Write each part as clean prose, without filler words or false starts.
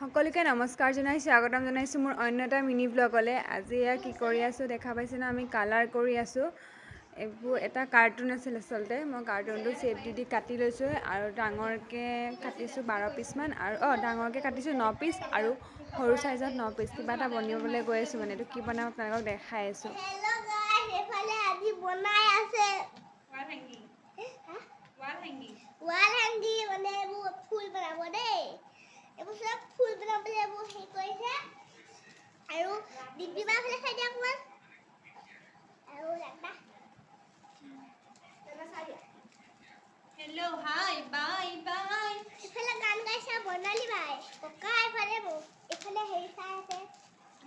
সকলোকে নমস্কাৰ জনাইছোঁ, স্বাগতম জনাইছোঁ মোৰ অন্য এটা মিনি ব্লগলৈ। আজি এয়া কি কৰি আছোঁ দেখা পাইছে ন, আমি কালাৰ কৰি আছোঁ। এইবোৰ এটা কাৰ্টুন আছিল, আচলতে মই কাৰ্টুনটো চেপ দি কাটি লৈছোঁ আৰু ডাঙৰকৈ কাটিছোঁ 12 পিচমান আৰু ডাঙৰকৈ কাটিছোঁ 9 পিচ আৰু সৰু চাইজত 9 পিচ। কিবা এটা বনাবলৈ গৈ আছোঁ, মানে এইটো কি বনাম আপোনালোকক দেখাই আছোঁ। Hello, hi, bye, bye. ইফালে গান গাইছা বনালি ভাই ককা ইফালে ইফালে হেৰি চাই আছে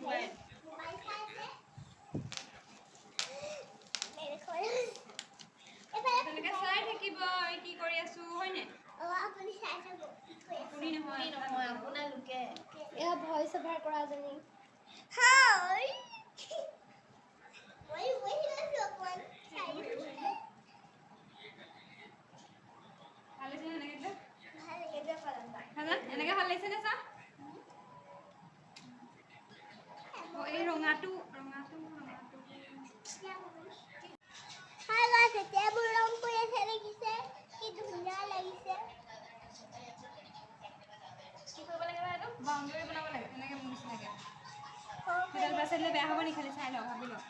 মোবাইল চাই আছে মেৰে খোল তেনেকৈ চাই থাকিব আৰু কি কৰি আছো হয়নে? আপুনি চাই থাকো আপুনি নহয় আপোনালোকে এয়া ভইচ অভাৰ কৰা জনী হাই মই আছো অকমান চাই ভাল লাগিছে এনেকৈ ভাল লাগে এনেকৈ ভাল লাগিছে নে চা? এই ৰঙাটো হাই গাইস এতিয়া ৰং কৰি আছে দেখিছে কি ধুনীয়া লাগিছে কি কৰিব লাগে এইটো বাউণ্ডাৰী বনাব লাগে এনেকৈ মোৰ নিচিনাকৈ সেইডাল বাছি দিলে বেয়া হ'ব নি? খালি চাই লওঁ, ভাবি লওঁ।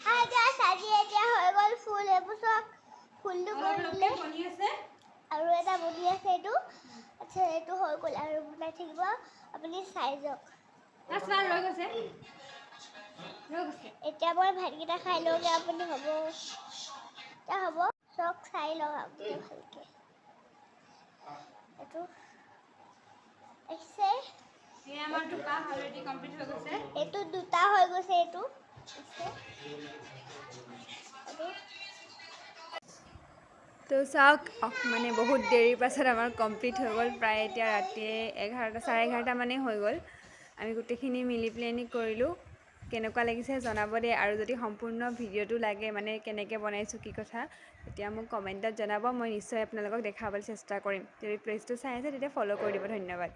হাই গাইস আজি এতিয়া হৈ গ'ল ফুল এইবোৰ চব ফুলটো কৰিলে বনি আছে আৰু এটা বনি আছে এইটো আচ্ছা এইটো হৈ গ'ল আৰু বনাই থাকিব আপুনি চাই যাওক ৰৈ গৈছে এতিয়া মই ভাতকেইটা খাই লওঁগে আপুনি হ'ব এতিয়া হ'ব চক চাই লওঁ আপুনি ভালকে এইটো এক্সে এই আমাৰ দুটা অলৰেডি কমপ্লিট হৈ গৈছে। এইটো দুটা হৈ গৈছে এইটো তো চাওক মানে বহুত দেৰিৰ পাছত আমাৰ কমপ্লিট হৈ গ'ল। প্ৰায় এতিয়া ৰাতি 11টা চাৰে 11টা মানেই হৈ গ'ল। আমি গোটেইখিনি মিলি প্লেনি কৰিলোঁ। কেনেকুৱা লাগিছে জনাব দেই, আৰু যদি সম্পূৰ্ণ ভিডিঅ'টো লাগে মানে কেনেকৈ বনাইছোঁ কি কথা, তেতিয়া মোক কমেণ্টত জনাব। মই নিশ্চয় আপোনালোকক দেখাবলৈ চেষ্টা কৰিম। যদি প্লেলিষ্টটো চাই আছে তেতিয়া ফ'ল' কৰি দিব। ধন্যবাদ।